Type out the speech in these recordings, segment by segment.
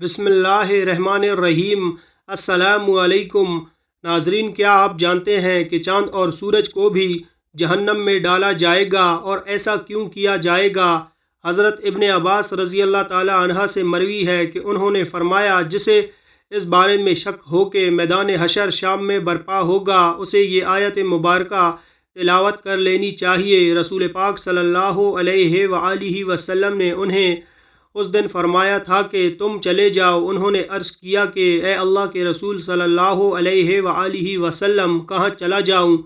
بسم اللہ الرحمن الرحیم۔ السلام علیکم ناظرین، کیا آپ جانتے ہیں کہ چاند اور سورج کو بھی جہنم میں ڈالا جائے گا، اور ایسا کیوں کیا جائے گا؟ حضرت ابن عباس رضی اللہ تعالی عنہ سے مروی ہے کہ انہوں نے فرمایا، جسے اس بارے میں شک ہو کہ میدان حشر شام میں برپا ہوگا، اسے یہ آیت مبارکہ تلاوت کر لینی چاہیے۔ رسول پاک صلی اللہ علیہ وآلہ وسلم نے انہیں اس دن فرمایا تھا کہ تم چلے جاؤ۔ انہوں نے عرض کیا کہ اے اللہ کے رسول صلی اللہ علیہ وآلہ وسلم، کہاں چلا جاؤں؟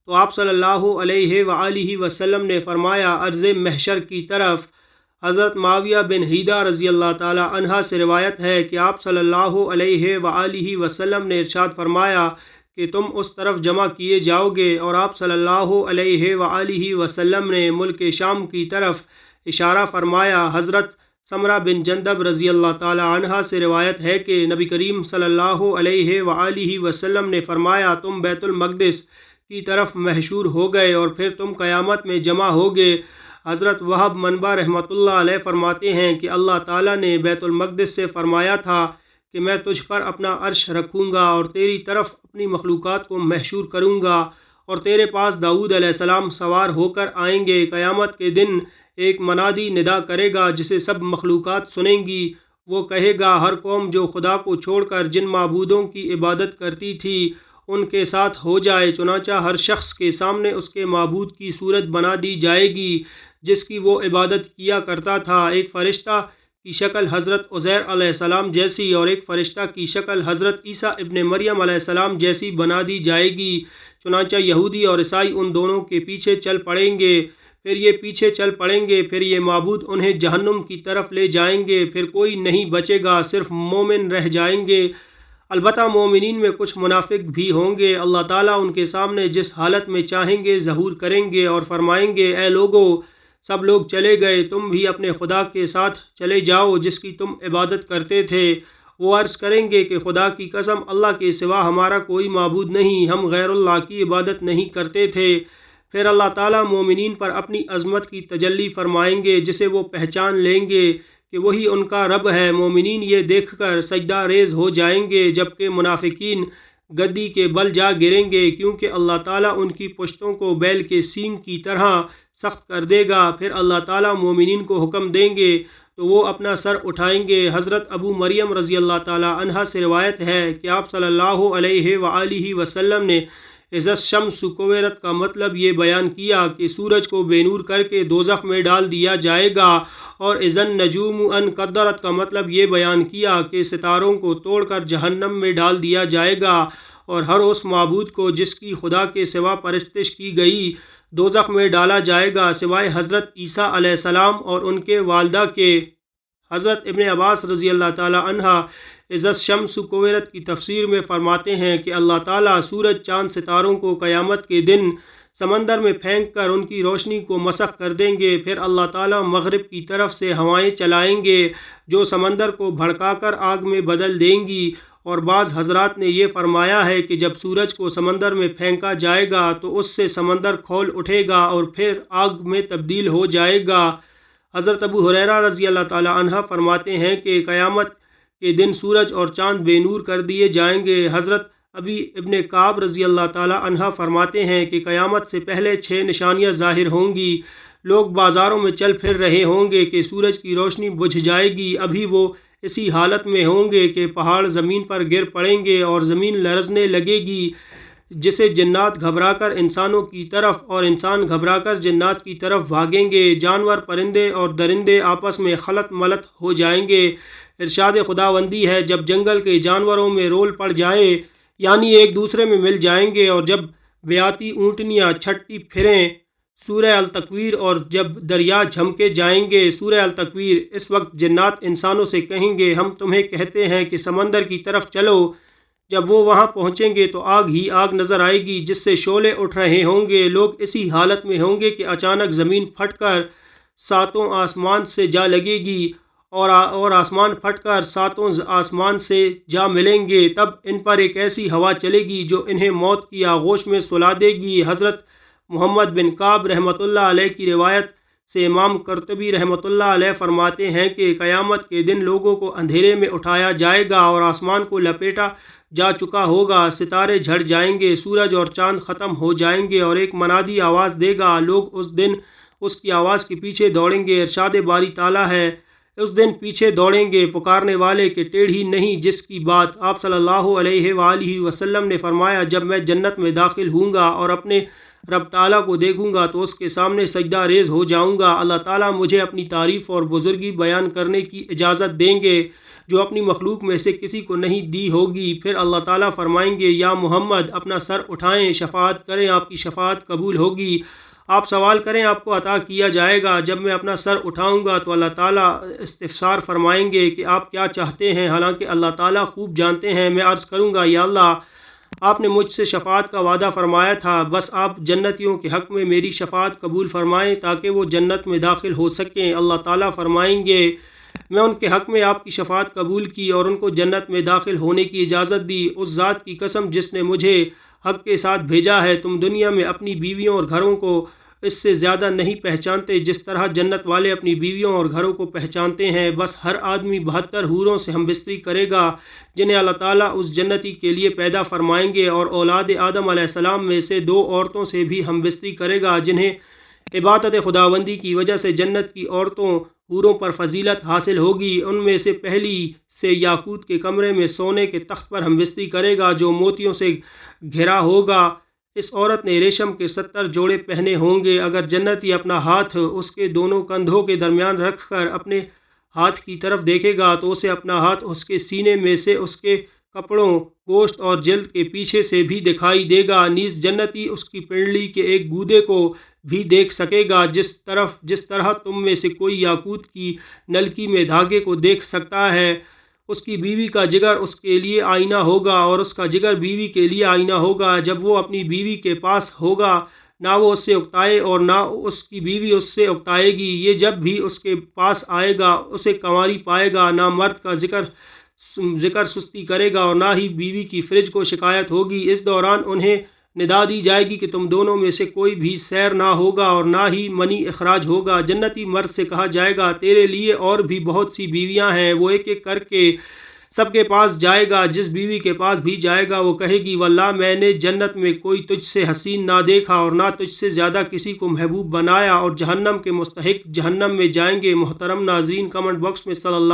تو آپ صلی اللہ علیہ وآلہ وسلم نے فرمایا، ارض محشر کی طرف۔ حضرت معاویہ بن حیدہ رضی اللہ تعالی عنہ سے روایت ہے کہ آپ صلی اللہ علیہ وآلہ وسلم نے ارشاد فرمایا کہ تم اس طرف جمع کیے جاؤ گے، اور آپ صلی اللہ علیہ وآلہ وسلم نے ملک شام کی طرف اشارہ فرمایا۔ حضرت سمرہ بن جندب رضی اللہ تعالی عنہ سے روایت ہے کہ نبی کریم صلی اللہ علیہ وآلہ وسلم نے فرمایا، تم بیت المقدس کی طرف محشور ہو گئے، اور پھر تم قیامت میں جمع ہوگے۔ حضرت وہب منبع رحمۃ اللہ علیہ فرماتے ہیں کہ اللہ تعالیٰ نے بیت المقدس سے فرمایا تھا کہ میں تجھ پر اپنا عرش رکھوں گا، اور تیری طرف اپنی مخلوقات کو محشور کروں گا، اور تیرے پاس داؤد علیہ السلام سوار ہو کر آئیں گے۔ قیامت کے دن ایک منادی ندا کرے گا جسے سب مخلوقات سنیں گی۔ وہ کہے گا، ہر قوم جو خدا کو چھوڑ کر جن معبودوں کی عبادت کرتی تھی ان کے ساتھ ہو جائے۔ چنانچہ ہر شخص کے سامنے اس کے معبود کی صورت بنا دی جائے گی جس کی وہ عبادت کیا کرتا تھا۔ ایک فرشتہ کی شکل حضرت عزیر علیہ السلام جیسی، اور ایک فرشتہ کی شکل حضرت عیسیٰ ابن مریم علیہ السلام جیسی بنا دی جائے گی۔ چنانچہ یہودی اور عیسائی ان دونوں کے پیچھے چل پڑیں گے، پھر یہ پیچھے چل پڑیں گے، پھر یہ معبود انہیں جہنم کی طرف لے جائیں گے، پھر کوئی نہیں بچے گا، صرف مومن رہ جائیں گے۔ البتہ مومنین میں کچھ منافق بھی ہوں گے۔ اللہ تعالیٰ ان کے سامنے جس حالت میں چاہیں گے ظہور کریں گے، اور فرمائیں گے، اے لوگو، سب لوگ چلے گئے، تم بھی اپنے خدا کے ساتھ چلے جاؤ جس کی تم عبادت کرتے تھے۔ وہ عرض کریں گے کہ خدا کی قسم، اللہ کے سوا ہمارا کوئی معبود نہیں، ہم غیر اللہ کی عبادت نہیں کرتے تھے۔ پھر اللہ تعالیٰ مومنین پر اپنی عظمت کی تجلی فرمائیں گے، جسے وہ پہچان لیں گے کہ وہی ان کا رب ہے۔ مومنین یہ دیکھ کر سجدہ ریز ہو جائیں گے، جبکہ منافقین گدی کے بل جا گریں گے، کیونکہ اللہ تعالیٰ ان کی پشتوں کو بیل کے سینگ کی طرح سخت کر دے گا۔ پھر اللہ تعالیٰ مومنین کو حکم دیں گے تو وہ اپنا سر اٹھائیں گے۔ حضرت ابو مریم رضی اللہ تعالیٰ عنہ سے روایت ہے کہ آپ صلی اللہ علیہ وآلہ وسلم نے اذا الشمس کورت کا مطلب یہ بیان کیا کہ سورج کو بے نور کر کے دوزخ میں ڈال دیا جائے گا، اور اذا النجوم انقدرت کا مطلب یہ بیان کیا کہ ستاروں کو توڑ کر جہنم میں ڈال دیا جائے گا، اور ہر اس معبود کو جس کی خدا کے سوا پرستش کی گئی دوزخ میں ڈالا جائے گا، سوائے حضرت عیسیٰ علیہ السلام اور ان کے والدہ کے۔ حضرت ابن عباس رضی اللہ تعالی عنہ اذا الشمس کورت کی تفسیر میں فرماتے ہیں کہ اللہ تعالیٰ سورج، چاند، ستاروں کو قیامت کے دن سمندر میں پھینک کر ان کی روشنی کو مسخ کر دیں گے۔ پھر اللہ تعالیٰ مغرب کی طرف سے ہوائیں چلائیں گے جو سمندر کو بھڑکا کر آگ میں بدل دیں گی، اور بعض حضرات نے یہ فرمایا ہے کہ جب سورج کو سمندر میں پھینکا جائے گا تو اس سے سمندر کھول اٹھے گا اور پھر آگ میں تبدیل ہو جائے گا۔ حضرت ابو ہریرہ رضی اللہ تعالی عنہ فرماتے ہیں کہ قیامت کے دن سورج اور چاند بے نور کر دیے جائیں گے۔ حضرت ابی ابن کعب رضی اللہ تعالی عنہ فرماتے ہیں کہ قیامت سے پہلے 6 نشانیاں ظاہر ہوں گی۔ لوگ بازاروں میں چل پھر رہے ہوں گے کہ سورج کی روشنی بجھ جائے گی، ابھی وہ اسی حالت میں ہوں گے کہ پہاڑ زمین پر گر پڑیں گے اور زمین لرزنے لگے گی، جسے جنات گھبرا کر انسانوں کی طرف اور انسان گھبرا کر جنات کی طرف بھاگیں گے۔ جانور، پرندے اور درندے آپس میں خلط ملط ہو جائیں گے۔ ارشاد خداوندی ہے، جب جنگل کے جانوروں میں رول پڑ جائے، یعنی ایک دوسرے میں مل جائیں گے، اور جب بیاتی اونٹنیاں چھٹتی پھریں، سورہ التکویر، اور جب دریا جھمکے جائیں گے، سورہ التکویر، اس وقت جنات انسانوں سے کہیں گے، ہم تمہیں کہتے ہیں کہ سمندر کی طرف چلو۔ جب وہ وہاں پہنچیں گے تو آگ ہی آگ نظر آئے گی جس سے شعلے اٹھ رہے ہوں گے۔ لوگ اسی حالت میں ہوں گے کہ اچانک زمین پھٹ کر ساتوں آسمان سے جا لگے گی، اور آسمان پھٹ کر ساتوں آسمان سے جا ملیں گے۔ تب ان پر ایک ایسی ہوا چلے گی جو انہیں موت کی آغوش میں سلا دے گی۔ حضرت محمد بن کعب رحمۃ اللہ علیہ کی روایت سے امام قرطبی رحمۃ اللہ علیہ فرماتے ہیں کہ قیامت کے دن لوگوں کو اندھیرے میں اٹھایا جائے گا اور آسمان کو لپیٹا جا چکا ہوگا، ستارے جھڑ جائیں گے، سورج اور چاند ختم ہو جائیں گے اور ایک منادی آواز دے گا، لوگ اس دن اس کی آواز کے پیچھے دوڑیں گے۔ ارشاد باری تعالیٰ ہے، اس دن پیچھے دوڑیں گے پکارنے والے کے ٹیڑھی نہیں جس کی بات۔ آپ صلی اللہ علیہ وآلہ وسلم نے فرمایا، جب میں جنت میں داخل ہوں گا اور اپنے رب تعالیٰ کو دیکھوں گا تو اس کے سامنے سجدہ ریز ہو جاؤں گا۔ اللہ تعالیٰ مجھے اپنی تعریف اور بزرگی بیان کرنے کی اجازت دیں گے جو اپنی مخلوق میں سے کسی کو نہیں دی ہوگی۔ پھر اللہ تعالیٰ فرمائیں گے، یا محمد اپنا سر اٹھائیں، شفاعت کریں، آپ کی شفاعت قبول ہوگی۔ آپ سوال کریں، آپ کو عطا کیا جائے گا۔ جب میں اپنا سر اٹھاؤں گا تو اللہ تعالیٰ استفسار فرمائیں گے کہ آپ کیا چاہتے ہیں، حالانکہ اللہ تعالیٰ خوب جانتے ہیں۔ میں عرض کروں گا، یا اللہ، آپ نے مجھ سے شفاعت کا وعدہ فرمایا تھا، بس آپ جنتیوں کے حق میں میری شفاعت قبول فرمائیں تاکہ وہ جنت میں داخل ہو سکیں۔ اللہ تعالیٰ فرمائیں گے، میں ان کے حق میں آپ کی شفاعت قبول کی اور ان کو جنت میں داخل ہونے کی اجازت دی۔ اس ذات کی قسم جس نے مجھے حق کے ساتھ بھیجا ہے، تم دنیا میں اپنی بیویوں اور گھروں کو اس سے زیادہ نہیں پہچانتے جس طرح جنت والے اپنی بیویوں اور گھروں کو پہچانتے ہیں۔ بس ہر آدمی 72 حوروں سے ہم بستری کرے گا جنہیں اللہ تعالیٰ اس جنتی کے لیے پیدا فرمائیں گے، اور اولاد آدم علیہ السلام میں سے 2 عورتوں سے بھی ہم بستری کرے گا جنہیں عبادت خداوندی کی وجہ سے جنت کی عورتوں حوروں پر فضیلت حاصل ہوگی۔ ان میں سے پہلی سے یاقوت کے کمرے میں سونے کے تخت پر ہم بستری کرے گا جو موتیوں سے گھرا ہوگا۔ اس عورت نے ریشم کے 70 جوڑے پہنے ہوں گے۔ اگر جنتی اپنا ہاتھ اس کے دونوں کندھوں کے درمیان رکھ کر اپنے ہاتھ کی طرف دیکھے گا تو اسے اپنا ہاتھ اس کے سینے میں سے اس کے کپڑوں، گوشت اور جلد کے پیچھے سے بھی دکھائی دے گا۔ نیز جنتی اس کی پنڈلی کے ایک گودے کو بھی دیکھ سکے گا جس طرح تم میں سے کوئی یاقوت کی نلکی میں دھاگے کو دیکھ سکتا ہے۔ اس کی بیوی کا جگر اس کے لیے آئینہ ہوگا اور اس کا جگر بیوی کے لیے آئینہ ہوگا۔ جب وہ اپنی بیوی کے پاس ہوگا نہ وہ اس سے اکتائے اور نہ اس کی بیوی اس سے اکتائے گی۔ یہ جب بھی اس کے پاس آئے گا اسے کنواری پائے گا، نہ مرد کا ذکر سستی کرے گا اور نہ ہی بیوی کی فرج کو شکایت ہوگی۔ اس دوران انہیں ندا دی جائے گی کہ تم دونوں میں سے کوئی بھی سیر نہ ہوگا اور نہ ہی منی اخراج ہوگا۔ جنتی مرد سے کہا جائے گا، تیرے لیے اور بھی بہت سی بیویاں ہیں۔ وہ ایک ایک کر کے سب کے پاس جائے گا۔ جس بیوی کے پاس بھی جائے گا وہ کہے گی، واللہ میں نے جنت میں کوئی تجھ سے حسین نہ دیکھا اور نہ تجھ سے زیادہ کسی کو محبوب بنایا۔ اور جہنم کے مستحق جہنم میں جائیں گے۔ محترم ناظرین، کمنٹ باکس میں صلی اللہ